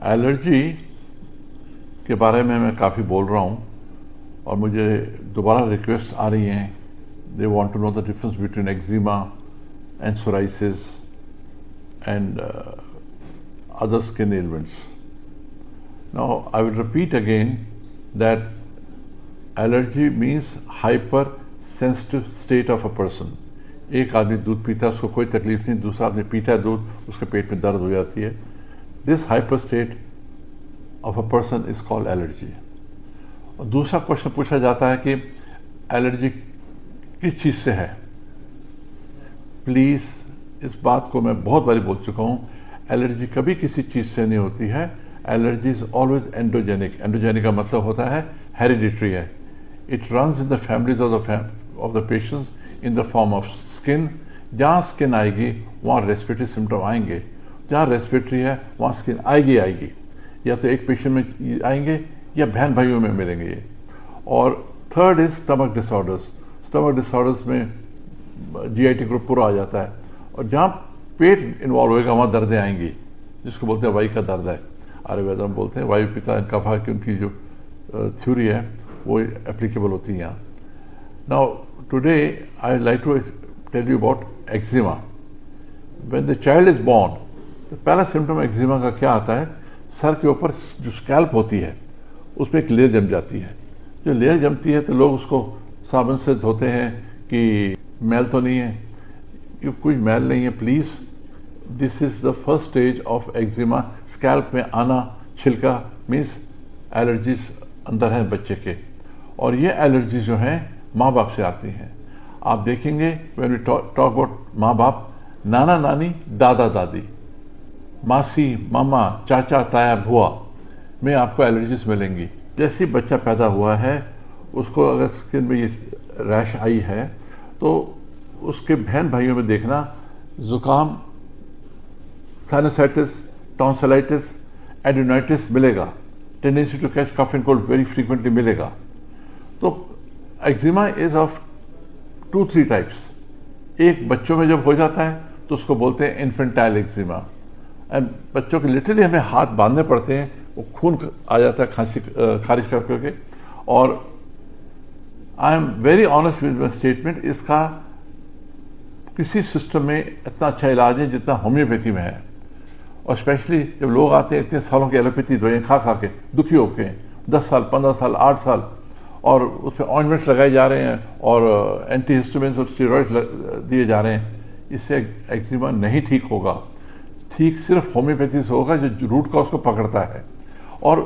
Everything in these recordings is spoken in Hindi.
एलर्जी के बारे में मैं काफ़ी बोल रहा हूँ और मुझे दोबारा रिक्वेस्ट आ रही हैं. They want to know the difference between eczema and psoriasis and other skin ailments. Now, I will repeat again that allergy means hypersensitive state of a person. एक आदमी दूध पीता है, उसको कोई तकलीफ नहीं, दूसरा आदमी पीता है दूध, उसके पेट में दर्द हो जाती है. This hyper state of a person is called allergy. और दूसरा क्वेश्चन पूछा जाता है कि एलर्जी किस चीज़ से है. प्लीज़, इस बात को मैं बहुत बारी बोल चुका हूँ, एलर्जी कभी किसी चीज़ से नहीं होती है. Allergy is always endogenic. Endogenic का मतलब होता है हेरिडिटरी है. It runs in the families of the patients in the form of skin. जहाँ स्किन आएगी वहाँ रेस्पिरेटरी सिम्टम आएंगे. जहाँ रेस्पिरेटरी है वहाँ स्किन आएगी. या तो एक पेशेंट में आएंगे या बहन भाइयों में मिलेंगे ये. और third is stomach disorders. Stomach disorders में जीआईटी ग्रुप पूरा आ जाता है. और जहाँ पेट इन्वॉल्व होएगा वहाँ दर्दें आएंगी, जिसको बोलते हैं वायु का दर्द है. आयुर्वेद में बोलते हैं वायु पिता कफा की उनकी जो थ्योरी है वो एप्लीकेबल होती है यहाँ. Now today I like to tell you about eczema. When the child is born, तो पहला सिम्टम एक्जिमा का क्या आता है, सर के ऊपर जो स्कैल्प होती है उसमें एक लेयर जम जाती है. जो लेयर जमती है तो लोग उसको साबुन से धोते हैं कि मैल तो नहीं है. ये कोई मैल नहीं है. Please, this is the first stage of eczema. Scalp में आना, छिलका मीन्स एलर्जीज अंदर हैं बच्चे के. और ये एलर्जी जो हैं माँ बाप से आती हैं. आप देखेंगे व्हेन वी टॉक अबाउट माँ बाप, नाना नानी, दादा दादी, मासी, मामा, चाचा, ताया, बुआ में आपको एलर्जीज मिलेंगी. जैसे बच्चा पैदा हुआ है उसको अगर स्किन में ये रैश आई है तो उसके बहन भाइयों में देखना जुकाम, साइनसाइटिस, टॉन्सिलाइटिस, एडिनोइटिस मिलेगा. Tendency to catch cough and cold very frequently मिलेगा. तो एक्जिमा इज ऑफ 2-3 टाइप्स. एक बच्चों में जब हो जाता है तो उसको बोलते हैं इन्फेंटाइल एक्जिमा. एंड बच्चों के लिटरली हमें हाथ बांधने पड़ते हैं, वो खून आ जाता है खांसी खारिज कर करके. और I am very honest with my statement, इसका किसी सिस्टम में इतना अच्छा इलाज है जितना होम्योपैथी में है. और स्पेशली जब लोग आते हैं इतने सालों की एलोपैथी दवाइयाँ खा खा के दुखी होके, 10 साल, 15 साल, 8 साल, और उस पर ऑइंटमेंट्स लगाए जा रहे हैं और एंटीहिस्टामिन्स और स्टेरॉइड्स दिए जा रहे हैं. इससे एक्जिमा नहीं ठीक होगा. ठीक सिर्फ होम्योपैथी से होगा जो रूट का उसको पकड़ता है. और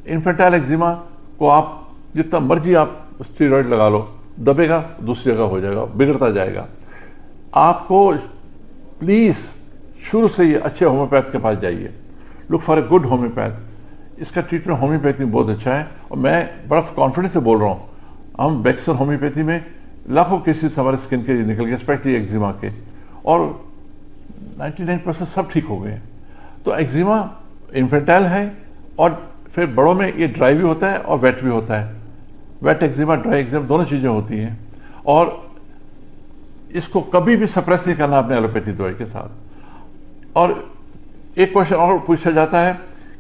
इन्फेंटाइल एक्जिमा को आप जितना मर्जी आप स्टेरॉइड लगा लो, दबेगा, दूसरी जगह हो जाएगा, बिगड़ता जाएगा. आपको प्लीज शुरू से ही अच्छे होम्योपैथ के पास जाइए. Look for a good homeopath. इसका ट्रीटमेंट होम्योपैथी में बहुत अच्छा है और मैं बड़ा कॉन्फिडेंस से बोल रहा हूँ. हम बेक्सर होम्योपैथी में लाखों केसेस हमारे स्किन के निकल गए, स्पेशली एक्जिमा के, और 99% सब ठीक हो गए. तो एक्जिमा इन्फेंटाइल है और फिर बड़ों में ये ड्राई भी होता है और वेट भी होता है. वेट एक्जिमा, ड्राई एक्जिमा दोनों चीज़ें होती हैं. और इसको कभी भी सप्रेस नहीं करना अपने एलोपैथी दवाई के साथ. और एक क्वेश्चन और पूछा जाता है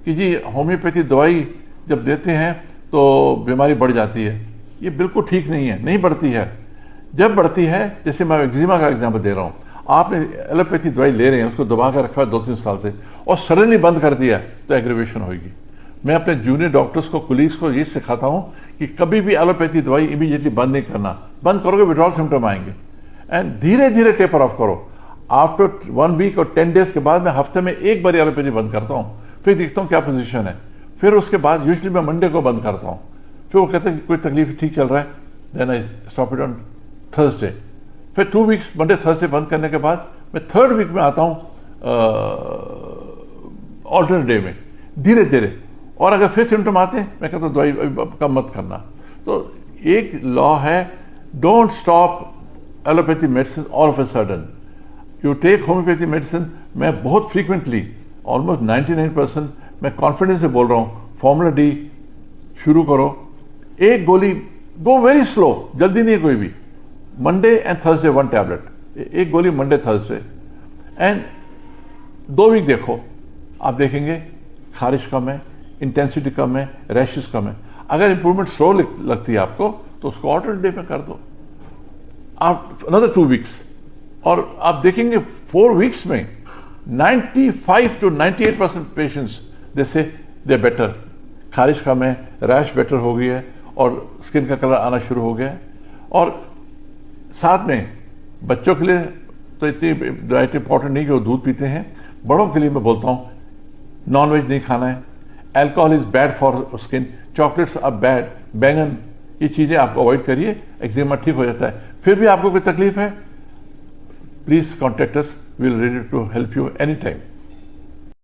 कि जी होम्योपैथी दवाई जब देते हैं तो बीमारी बढ़ जाती है. ये बिल्कुल ठीक नहीं है, नहीं बढ़ती है. जब बढ़ती है, जैसे मैं एक्जिमा का एग्जाम्पल दे रहा हूँ, आपने एलोपैथी दवाई ले रहे हैं, उसको दबा कर रखा है 2-3 साल से और सडनली बंद कर दिया तो एग्रीवेशन होगी. मैं अपने जूनियर डॉक्टर्स को, कुलीग्स को ये सिखाता हूँ कि कभी भी एलोपैथी दवाई इमीडिएटली बंद नहीं करना. बंद करोगे विड्रॉल सिम्टम आएंगे. एंड धीरे धीरे टेपर ऑफ करो. आफ्टर 1 वीक और 10 डेज के बाद मैं हफ्ते में एक बार एलोपैथी बंद करता हूँ. फिर देखता हूँ क्या पोजीशन है. फिर उसके बाद यूजुअली मैं मंडे को बंद करता हूँ. फिर वो कहते हैं कि कोई तकलीफ ठीक चल रहा है, then I stop it on Thursday. फिर 2 वीक्स मंडे थर्सडे बंद करने के बाद मैं 3rd वीक में आता हूँ ऑल्टरनेट डे में, धीरे धीरे. और अगर फिर सिम्टम आते हैं मैं कहता हूँ दवाई कम मत करना. तो एक लॉ है, don't stop allopathy medicine all of a sudden. You take homeopathy medicine. मैं बहुत फ्रीक्वेंटली, ऑलमोस्ट 99% मैं कॉन्फिडेंस से बोल रहा हूँ, फॉर्मूला डी शुरू करो. एक गोली, गो वेरी स्लो, जल्दी नहीं है कोई भी. मंडे एंड थर्सडे 1 टैबलेट, एक गोली मंडे थर्सडे, एंड 2 वीक देखो. आप देखेंगे खारिश कम है, इंटेंसिटी कम है, रैशेस कम है। अगर इंप्रूवमेंट स्लो लगती है आपको तो उसको ऑल्टरनेट डे में कर दो, आप अनदर 2 वीक्स, और आप देखेंगे 4 वीक्स में 95 to 98% पेशेंट्स दे से दे बेटर, खारिश कम है, रैश बेटर हो गई है और स्किन का कलर आना शुरू हो गया है। और साथ में बच्चों के लिए तो इतनी डाइट इंपॉर्टेंट नहीं कि वो दूध पीते हैं, बड़ों के लिए मैं बोलता हूँ नॉन वेज नहीं खाना है, alcohol is bad for skin, chocolates are bad, बैंगन, ये चीजें आप अवॉइड करिए, एक्जिमा ठीक हो जाता है। फिर भी आपको कोई तकलीफ है, please contact us, we will ready to help you any time.